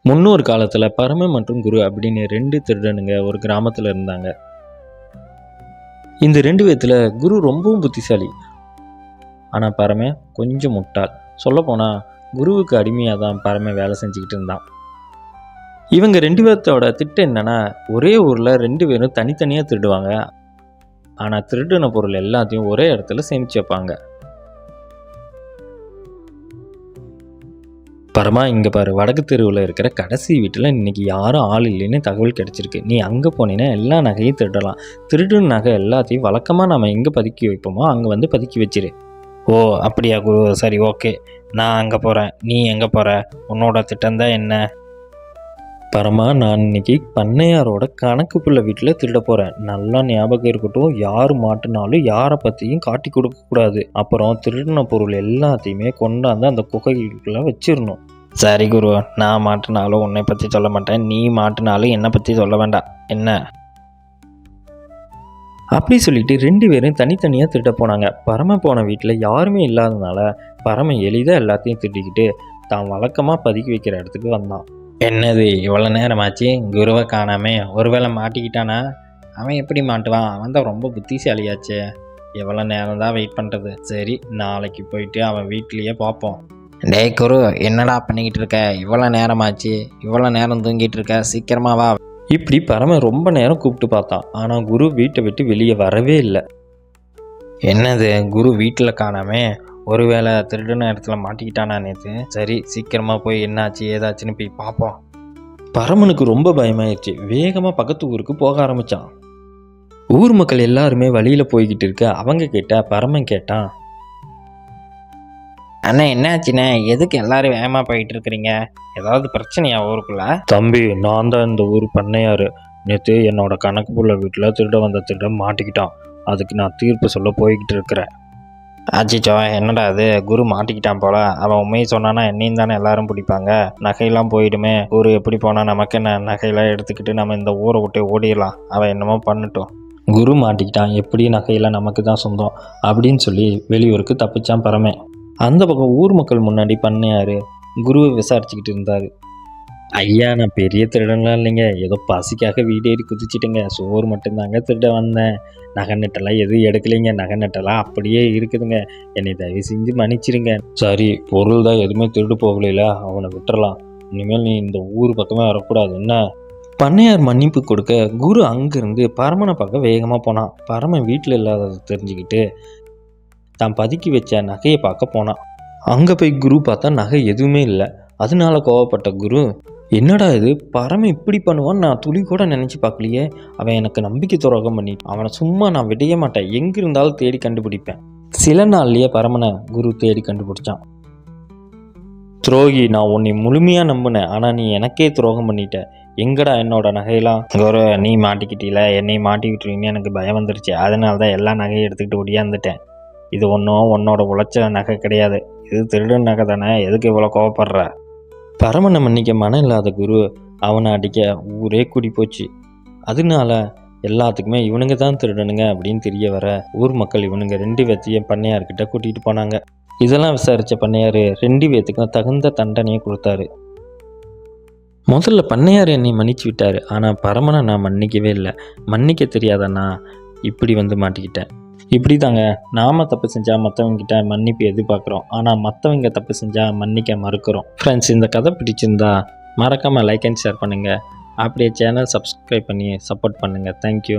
முன்னொரு காலத்தில் பரம மற்றும் குரு அப்படின்னு 2 திருடனுங்க ஒரு கிராமத்தில் இருந்தாங்க. இந்த 2 பேத்துல குரு ரொம்பவும் புத்திசாலி, ஆனால் பரம கொஞ்சம் முட்டாள். சொல்லப்போனால் குருவுக்கு அடிமையாக தான் பரம வேலை செஞ்சுக்கிட்டு இருந்தான். இவங்க 2 பேர்த்தோட திட்டம் என்னன்னா, ஒரே ஊரில் 2 பேரும் தனித்தனியாக திருடுவாங்க. ஆனால் திருடின பொருள் எல்லாத்தையும் ஒரே இடத்துல சேமிச்சு வைப்பாங்க. பரமா, இங்கே பாரு, வடக்கு தெருவில் இருக்கிற கடைசி வீட்டில் இன்றைக்கி யாரும் ஆள் இல்லைன்னு தகவல் கிடச்சிருக்கு. நீ அங்கே போனீங்கன்னா எல்லா நகையும் திருடலாம். திருடுன நகை எல்லாத்தையும் வழக்கமாக நம்ம எங்கே பதுக்கி வைப்போமோ அங்கே வந்து பதுக்கி வச்சிரு. ஓ அப்படியா குரு, சரி ஓகே, நான் அங்கே போகிறேன். நீ எங்கே போகிற? உன்னோட திட்டம்தான் என்ன? பரமா, நான் இன்னைக்கு பண்ணையாரோட கணக்கு புள்ள வீட்டில் திருட போகிறேன். நல்லா ஞாபகம் இருக்கட்டும், யார் மாட்டினாலும் யாரை பற்றியும் காட்டி கொடுக்கக்கூடாது. அப்புறம் திருடின பொருள் எல்லாத்தையுமே கொண்டாந்து அந்த குகைக்குள்ளே வச்சிடணும். சரி குரு, நான் மாட்டினாலும் உன்னை பற்றி சொல்ல மாட்டேன், நீ மாட்டினாலும் என்னை பற்றி சொல்ல வேண்டாம் என்ன? அப்படி சொல்லிட்டு 2 பேரும் தனித்தனியாக திருட போனாங்க. பரம போன வீட்டில் யாருமே இல்லாததுனால பரம எளிதாக எல்லாத்தையும் திருடிக்கிட்டு தான் வழக்கமாக பதுக்கி வைக்கிற இடத்துக்கு வந்தான். என்னது இவ்வளோ நேரமாச்சு, குருவை காணாமே? ஒருவேளை மாட்டிக்கிட்டானா? அவன் எப்படி மாட்டுவான்? அவன் தான் ரொம்ப புத்திசாலியாச்சே. எவ்வளோ நேரம் தான் வெயிட் பண்ணுறது? சரி, நாளைக்கு போயிட்டு அவன் வீட்லேயே பார்ப்போம். டேய் குரு, என்னடா பண்ணிக்கிட்டு இருக்க? இவ்வளோ நேரமாச்சு, இவ்வளோ நேரம் தூங்கிட்டு இருக்க, சீக்கிரமா வா. இப்படி பரம ரொம்ப நேரம் கூப்பிட்டு பார்த்தான், ஆனால் குரு வீட்டை விட்டு வெளியே வரவே இல்லை. என்னது, குரு வீட்டில் காணாமே? ஒருவேளை திருடுன இடத்துல மாட்டிக்கிட்டானா நேற்று? சரி, சீக்கிரமாக போய் என்னாச்சு ஏதாச்சுன்னு போய் பார்ப்போம். பரமனுக்கு ரொம்ப பயமாயிடுச்சு. வேகமாக பக்கத்து ஊருக்கு போக ஆரம்பித்தான். ஊர் மக்கள் எல்லாருமே வழியில் போய்கிட்டு இருக்க அவங்க கிட்ட பரமன் கேட்டான், அண்ணா என்னாச்சுண்ணே, எதுக்கு எல்லாரும் வேகமாக போயிட்டு இருக்கிறீங்க? ஏதாவது பிரச்சனையா ஊருக்குள்ள? தம்பி, நான் தான் இந்த ஊர் பண்ணையாரு. நேற்று என்னோட கணக்கு புள்ள வீட்டில் திருட வந்த திருடன் மாட்டிக்கிட்டான். அதுக்கு நான் தீர்ப்பு சொல்ல போய்கிட்டு இருக்கிறேன். ஆச்சிச்சோ, என்னடா அது, குரு மாட்டிக்கிட்டான் போல. அவன் உண்மையை சொன்னானா என்னையும் தானே எல்லாரும் பிடிப்பாங்க. நகையெல்லாம் போயிடுமே. குரு எப்படி போனால் நமக்கு என்ன? நகையெல்லாம் எடுத்துக்கிட்டு நம்ம இந்த ஊரை விட்டு ஓடிடலாம். அவன் என்னமோ பண்ணட்டும். குரு மாட்டிக்கிட்டான், எப்படி நகையெல்லாம் நமக்கு தான் சொந்தம் அப்படின்னு சொல்லி வெளியூருக்கு தப்பிச்சான் பரமே. அந்த பக்கம் ஊர் மக்கள் முன்னாடி பண்ணையாரு குருவை விசாரிச்சுக்கிட்டு இருந்தார். ஐயா, நான் பெரிய திருடன்லாம் இல்லைங்க, ஏதோ பசிக்காக வீடேறி குதிச்சிட்டுங்க. சோறு மட்டும்தாங்க திருட வந்தேன். நகை நட்டெல்லாம் எதுவும் எடுக்கலைங்க. நகை நட்டெல்லாம் அப்படியே இருக்குதுங்க. என்னை தயவு செஞ்சு மன்னிச்சிருங்க. சரி, பொருள் தான் எதுவுமே திருடு போகலையில, அவனை விட்டுறலாம். இனிமேல் நீ இந்த ஊர் பக்கமே வரக்கூடாது என்ன? பண்ணையார் மன்னிப்பு கொடுக்க குரு அங்கேருந்து பரமனை பார்க்க வேகமாக போனான். பரமன் வீட்டில் இல்லாததை தெரிஞ்சுக்கிட்டு தான் பதுக்கி வச்ச நகையை பார்க்க போனான். அங்கே போய் குரு பார்த்தா நகை எதுவுமே இல்லை. அதனால கோவப்பட்ட குரு, என்னடா இது, பரம இப்படி பண்ணுவான்னு நான் துளி கூட நினச்சி பார்க்கலையே. அவன் எனக்கு நம்பிக்கை துரோகம் பண்ணிட்டு, அவனை சும்மா நான் விடைய மாட்டேன். எங்கே இருந்தாலும் தேடி கண்டுபிடிப்பேன். சில நாள்லேயே பரமனை குரு தேடி கண்டுபிடிச்சான். துரோகி, நான் உன்னை முழுமையாக நம்பினேன், ஆனால் நீ எனக்கே துரோகம் பண்ணிட்ட. எங்கடா என்னோட நகையெல்லாம்? குரு, நீ மாட்டிக்கிட்டீல, என்னை மாட்டிக்கிட்டீங்கன்னு எனக்கு பயம் வந்துருச்சு. அதனால தான் எல்லா நகையும் எடுத்துக்கிட்டு ஒடியாந்துட்டேன். இது ஒன்றும் உன்னோட உழைச்ச நகை கிடையாது, இது திருடன் நகை தானே. எதுக்கு இவ்வளோ கோவப்படுற? பரமனை மன்னிக்க மனம் இல்லாத குரு அவனை அடிக்க ஊரே கூடி போச்சு. அதனால எல்லாத்துக்குமே இவனுங்க தான் திருடனுங்க அப்படின்னு தெரிய வர ஊர் மக்கள் இவனுங்க 2 பேர்த்தையும் பண்ணையார்கிட்ட கூட்டிகிட்டு போனாங்க. இதெல்லாம் விசாரித்த பண்ணையார் 2 பேர்த்துக்கும் தகுந்த தண்டனையை கொடுத்தாரு. முதல்ல பண்ணையார் என்னை மன்னிச்சு விட்டார், ஆனால் பரமனை நான் மன்னிக்கவே இல்லை. மன்னிக்க தெரியாதண்ணா இப்படி வந்து மாட்டிக்கிட்டேன். இப்படி தாங்க, நாம் தப்பு செஞ்சால் மற்றவங்ககிட்ட மன்னிப்பு எதிர்பார்க்குறோம், ஆனால் மற்றவங்க தப்பு செஞ்சால் மன்னிக்க மறுக்கிறோம். ஃப்ரெண்ட்ஸ், இந்த கதை பிடிச்சிருந்தா மறக்காமல் லைக் அண்ட் ஷேர் பண்ணுங்கள். அப்படியே சேனல் சப்ஸ்கிரைப் பண்ணி சப்போர்ட் பண்ணுங்கள். தேங்க்யூ.